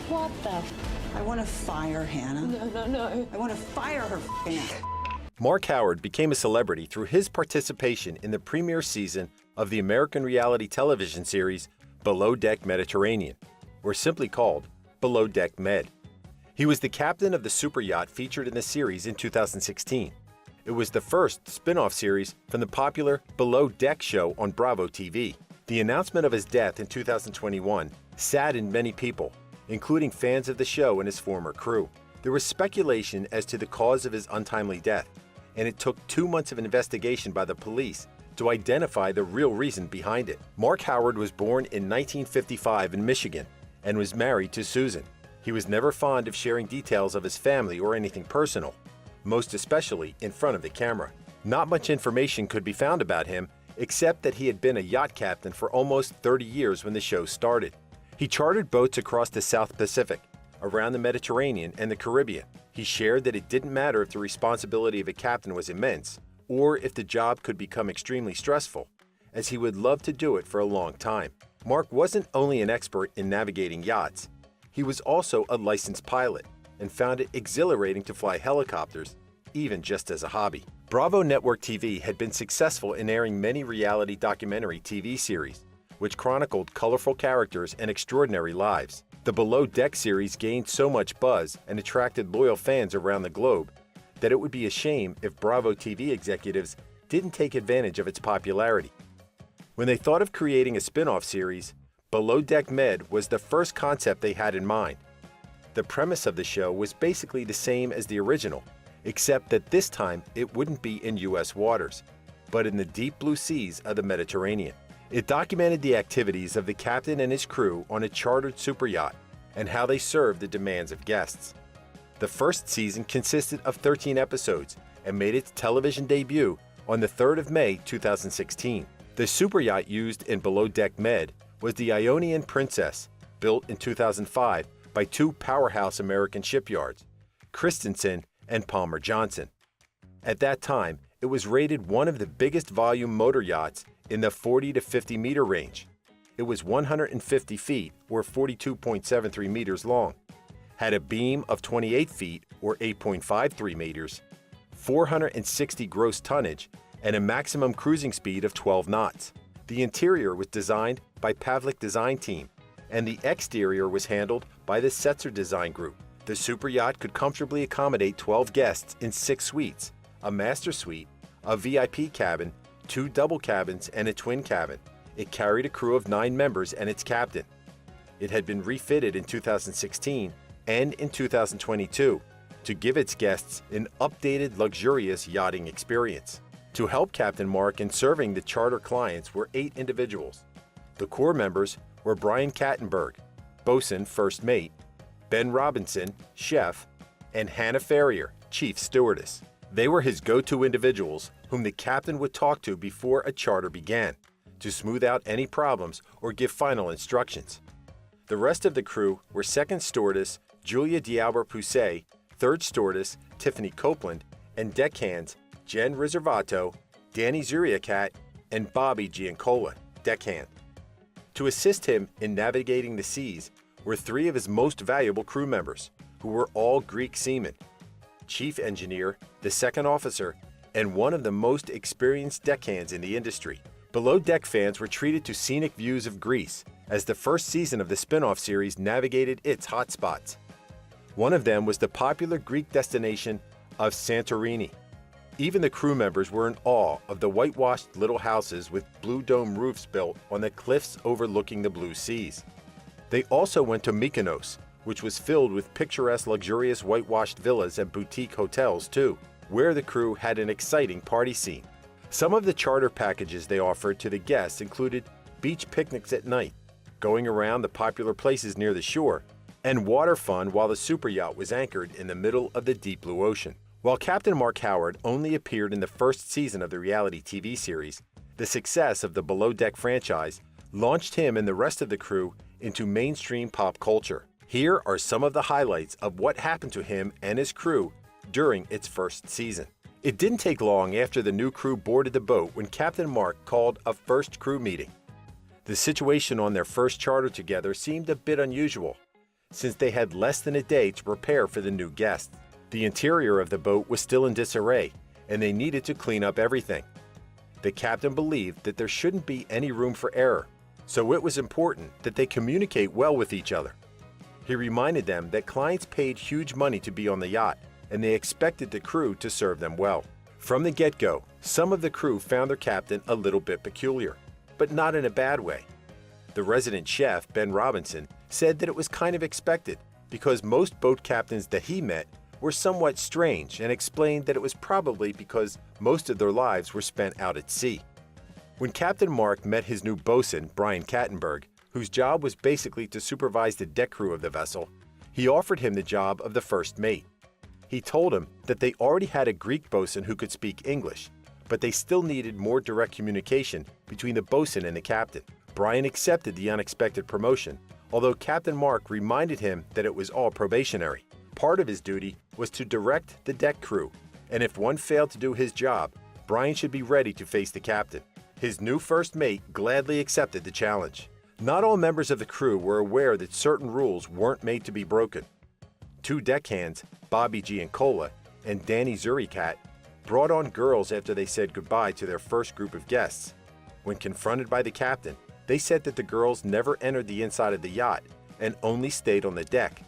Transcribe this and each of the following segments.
What the? I want to fire Hannah. No. I want to fire her f***ing ass. Mark Howard became a celebrity through his participation in the premiere season of the American reality television series Below Deck Mediterranean, or simply called Below Deck Med. He was the captain of the superyacht featured in the series in 2016. It was the first spin-off series from the popular Below Deck show on Bravo TV. The announcement of his death in 2021 saddened many people, including fans of the show and his former crew. There was speculation as to the cause of his untimely death, and it took 2 months of investigation by the police to identify the real reason behind it. Mark Howard was born in 1955 in Michigan and was married to Susan. He was never fond of sharing details of his family or anything personal, most especially in front of the camera. Not much information could be found about him, except that he had been a yacht captain for almost 30 years when the show started. He chartered boats across the South Pacific, around the Mediterranean and the Caribbean. He shared that it didn't matter if the responsibility of a captain was immense, or if the job could become extremely stressful, as he would love to do it for a long time. Mark wasn't only an expert in navigating yachts, he was also a licensed pilot and found it exhilarating to fly helicopters, even just as a hobby. Bravo Network TV had been successful in airing many reality documentary TV series, which chronicled colorful characters and extraordinary lives. The Below Deck series gained so much buzz and attracted loyal fans around the globe that it would be a shame if Bravo TV executives didn't take advantage of its popularity. When they thought of creating a spin-off series, Below Deck Med was the first concept they had in mind. The premise of the show was basically the same as the original, except that this time it wouldn't be in U.S. waters, but in the deep blue seas of the Mediterranean. It documented the activities of the captain and his crew on a chartered superyacht and how they served the demands of guests. The first season consisted of 13 episodes and made its television debut on the 3rd of May 2016. The superyacht used in Below Deck Med was the Ionian Princess, built in 2005 by two powerhouse American shipyards, Christensen and Palmer Johnson. At that time, it was rated one of the biggest volume motor yachts in the 40 to 50 meter range. It was 150 feet or 42.73 meters long, had a beam of 28 feet or 8.53 meters, 460 gross tonnage, and a maximum cruising speed of 12 knots. The interior was designed by Pavlik Design Team, and the exterior was handled by the Setzer Design Group. The superyacht could comfortably accommodate 12 guests in 6 suites, a master suite, a VIP cabin, 2 double cabins, and a twin cabin. It carried a crew of 9 members and its captain. It had been refitted in 2016 and in 2022 to give its guests an updated, luxurious yachting experience. To help Captain Mark in serving the charter clients were 8 individuals. The core members were Brian Kattenberg, bosun first mate, Ben Robinson, chef, and Hannah Ferrier, chief stewardess. They were his go-to individuals whom the captain would talk to before a charter began, to smooth out any problems or give final instructions. The rest of the crew were second stewardess Julia D'Albert-Pousset, third stewardess Tiffany Copeland, and deckhands Jen Riservato, Danny Zuriakat, and Bobby Giancola, deckhand. To assist him in navigating the seas were 3 of his most valuable crew members, who were all Greek seamen: chief engineer, the second officer, and one of the most experienced deckhands in the industry. Below Deck fans were treated to scenic views of Greece as the first season of the spin-off series navigated its hotspots. One of them was the popular Greek destination of Santorini. Even the crew members were in awe of the whitewashed little houses with blue dome roofs built on the cliffs overlooking the blue seas. They also went to Mykonos, which was filled with picturesque, luxurious whitewashed villas and boutique hotels too, where the crew had an exciting party scene. Some of the charter packages they offered to the guests included beach picnics at night, going around the popular places near the shore, and water fun while the superyacht was anchored in the middle of the deep blue ocean. While Captain Mark Howard only appeared in the first season of the reality TV series, the success of the Below Deck franchise launched him and the rest of the crew into mainstream pop culture. Here are some of the highlights of what happened to him and his crew during its first season. It didn't take long after the new crew boarded the boat when Captain Mark called a first crew meeting. The situation on their first charter together seemed a bit unusual. since they had less than a day to prepare for the new guests. The interior of the boat was still in disarray, and they needed to clean up everything. The captain believed that there shouldn't be any room for error, so it was important that they communicate well with each other. He reminded them that clients paid huge money to be on the yacht, and they expected the crew to serve them well. From the get-go, some of the crew found their captain a little bit peculiar, but not in a bad way. The resident chef, Ben Robinson, said that it was kind of expected because most boat captains that he met were somewhat strange, and explained that it was probably because most of their lives were spent out at sea. When Captain Mark met his new bosun, Brian Kattenberg, whose job was basically to supervise the deck crew of the vessel, he offered him the job of the first mate. He told him that they already had a Greek bosun who could speak English, but they still needed more direct communication between the bosun and the captain. Brian accepted the unexpected promotion, although Captain Mark reminded him that it was all probationary. Part of his duty was to direct the deck crew, and if one failed to do his job, Brian should be ready to face the captain. His new first mate gladly accepted the challenge. Not all members of the crew were aware that certain rules weren't made to be broken. Two deckhands, Bobby G. and Cola, and Danny Zuricat, brought on girls after they said goodbye to their first group of guests. When confronted by the captain, they said that the girls never entered the inside of the yacht and only stayed on the deck,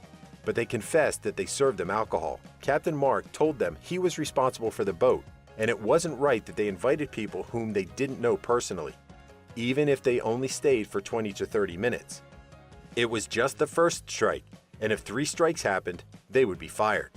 but they confessed that they served them alcohol. Captain Mark told them he was responsible for the boat, and it wasn't right that they invited people whom they didn't know personally, even if they only stayed for 20 to 30 minutes. It was just the first strike, and if 3 strikes happened, they would be fired.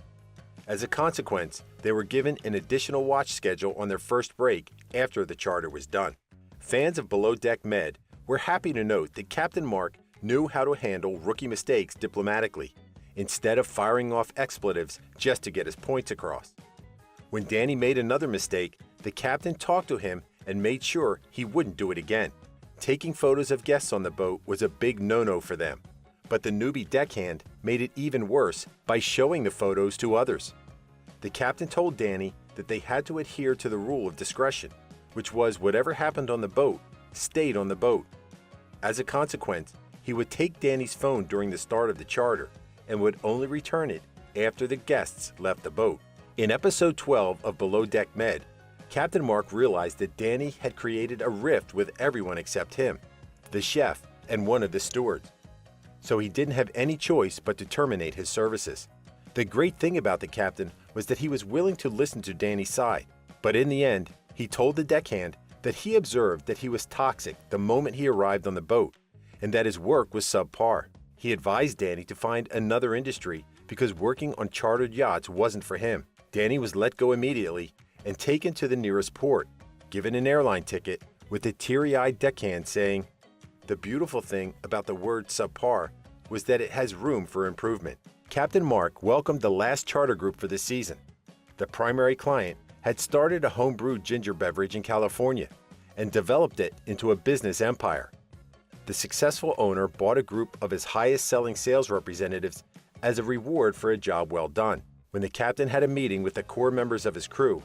As a consequence, they were given an additional watch schedule on their first break after the charter was done. Fans of Below Deck Med were happy to note that Captain Mark knew how to handle rookie mistakes diplomatically, instead of firing off expletives just to get his points across. When Danny made another mistake, the captain talked to him and made sure he wouldn't do it again. Taking photos of guests on the boat was a big no-no for them, but the newbie deckhand made it even worse by showing the photos to others. The captain told Danny that they had to adhere to the rule of discretion, which was whatever happened on the boat stayed on the boat. As a consequence, he would take Danny's phone during the start of the charter and would only return it after the guests left the boat. In episode 12 of Below Deck Med, Captain Mark realized that Danny had created a rift with everyone except him, the chef, and one of the stewards. So he didn't have any choice but to terminate his services. The great thing about the captain was that he was willing to listen to Danny's side, but in the end, he told the deckhand that he observed that he was toxic the moment he arrived on the boat, and that his work was subpar. He advised Danny to find another industry because working on chartered yachts wasn't for him. Danny was let go immediately and taken to the nearest port, given an airline ticket, with a teary-eyed deckhand saying, "The beautiful thing about the word subpar was that it has room for improvement." Captain Mark welcomed the last charter group for the season. The primary client had started a home-brewed ginger beverage in California and developed it into a business empire. The successful owner bought a group of his highest-selling sales representatives as a reward for a job well done. When the captain had a meeting with the core members of his crew,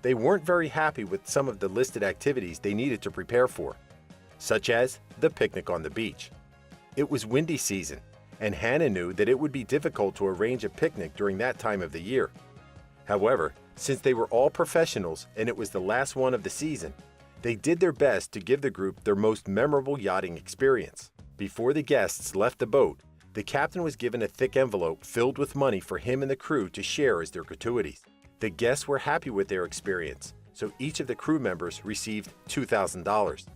they weren't very happy with some of the listed activities they needed to prepare for, such as the picnic on the beach. It was windy season, and Hannah knew that it would be difficult to arrange a picnic during that time of the year. However, since they were all professionals and it was the last one of the season, they did their best to give the group their most memorable yachting experience. Before the guests left the boat, the captain was given a thick envelope filled with money for him and the crew to share as their gratuities. The guests were happy with their experience, so each of the crew members received $2,000,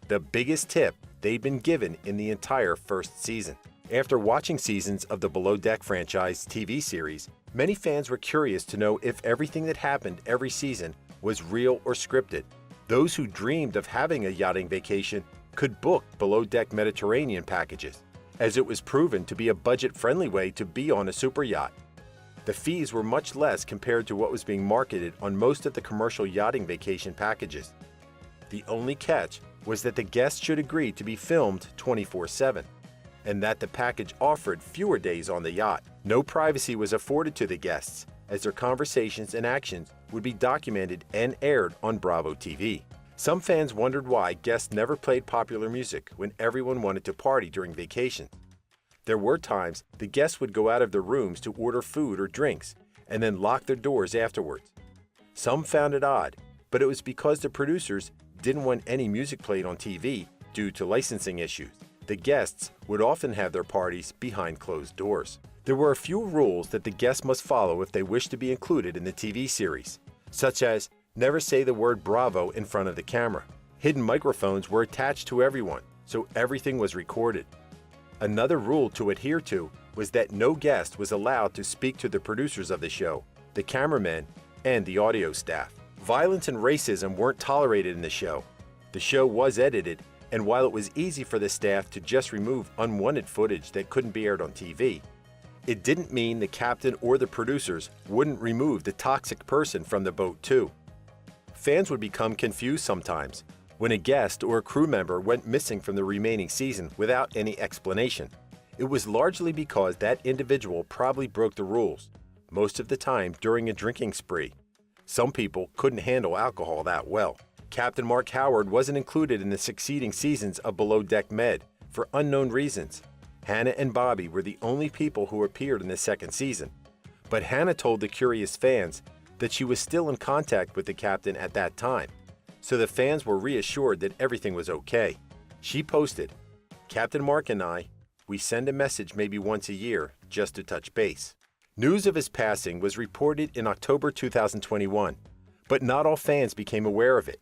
the biggest tip they'd been given in the entire first season. After watching seasons of the Below Deck franchise TV series, many fans were curious to know if everything that happened every season was real or scripted. Those who dreamed of having a yachting vacation could book Below Deck Mediterranean packages, as it was proven to be a budget-friendly way to be on a super yacht. The fees were much less compared to what was being marketed on most of the commercial yachting vacation packages. The only catch was that the guests should agree to be filmed 24/7, and that the package offered fewer days on the yacht. No privacy was afforded to the guests, as their conversations and actions would be documented and aired on Bravo TV. Some fans wondered why guests never played popular music when everyone wanted to party during vacation. There were times the guests would go out of their rooms to order food or drinks and then lock their doors afterwards. Some found it odd, but it was because the producers didn't want any music played on TV due to licensing issues. The guests would often have their parties behind closed doors. There were a few rules that the guests must follow if they wish to be included in the TV series, such as never say the word bravo in front of the camera. Hidden microphones were attached to everyone, so everything was recorded. Another rule to adhere to was that no guest was allowed to speak to the producers of the show, the cameramen, and the audio staff. Violence and racism weren't tolerated in the show. The show was edited, and while it was easy for the staff to just remove unwanted footage that couldn't be aired on TV, it didn't mean the captain or the producers wouldn't remove the toxic person from the boat too. Fans would become confused sometimes when a guest or a crew member went missing from the remaining season without any explanation. It was largely because that individual probably broke the rules, most of the time during a drinking spree. Some people couldn't handle alcohol that well. Captain Mark Howard wasn't included in the succeeding seasons of Below Deck Med for unknown reasons. Hannah and Bobby were the only people who appeared in the second season, but Hannah told the curious fans that she was still in contact with the captain at that time, so the fans were reassured that everything was okay. She posted, "Captain Mark and I, we send a message maybe once a year just to touch base." News of his passing was reported in October 2021, but not all fans became aware of it.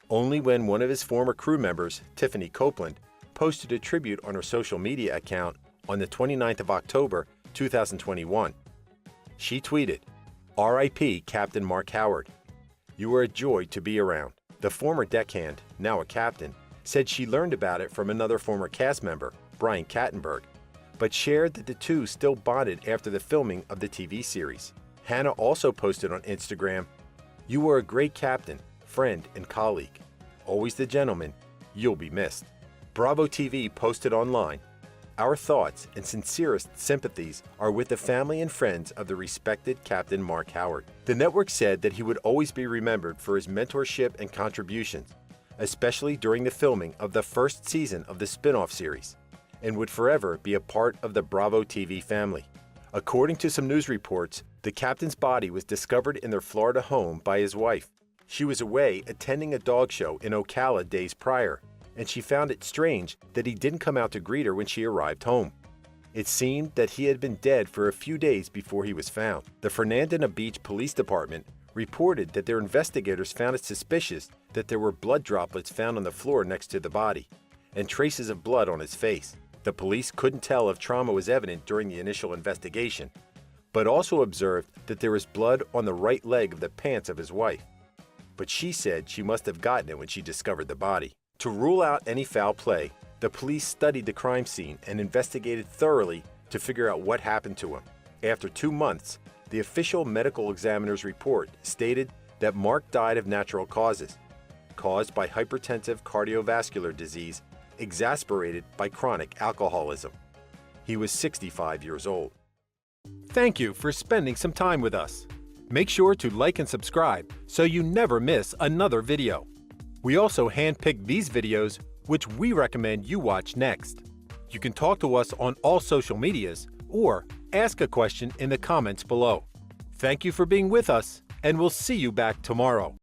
Only when one of his former crew members, Tiffany Copeland, posted a tribute on her social media account on the 29th of October 2021. She tweeted, "R.I.P. Captain Mark Howard. You were a joy to be around." The former deckhand, now a captain, said she learned about it from another former cast member, Brian Kattenberg, but shared that the two still bonded after the filming of the TV series. Hannah also posted on Instagram, "You were a great captain, friend, and colleague. Always the gentleman. You'll be missed." Bravo TV posted online, "Our thoughts and sincerest sympathies are with the family and friends of the respected Captain Mark Howard." The network said that he would always be remembered for his mentorship and contributions, especially during the filming of the first season of the spinoff series, and would forever be a part of the Bravo TV family. According to some news reports, the captain's body was discovered in their Florida home by his wife. She was away attending a dog show in Ocala days prior, and she found it strange that he didn't come out to greet her when she arrived home. It seemed that he had been dead for a few days before he was found. The Fernandina Beach Police Department reported that their investigators found it suspicious that there were blood droplets found on the floor next to the body, and traces of blood on his face. The police couldn't tell if trauma was evident during the initial investigation, but also observed that there was blood on the right leg of the pants of his wife. But she said she must have gotten it when she discovered the body. To rule out any foul play, the police studied the crime scene and investigated thoroughly to figure out what happened to him. After 2 months, the official medical examiner's report stated that Mark died of natural causes, caused by hypertensive cardiovascular disease exacerbated by chronic alcoholism. He was 65 years old. Thank you for spending some time with us. Make sure to like and subscribe so you never miss another video. We also handpicked these videos which we recommend you watch next. You can talk to us on all social medias or ask a question in the comments below. Thank you for being with us, and we'll see you back tomorrow.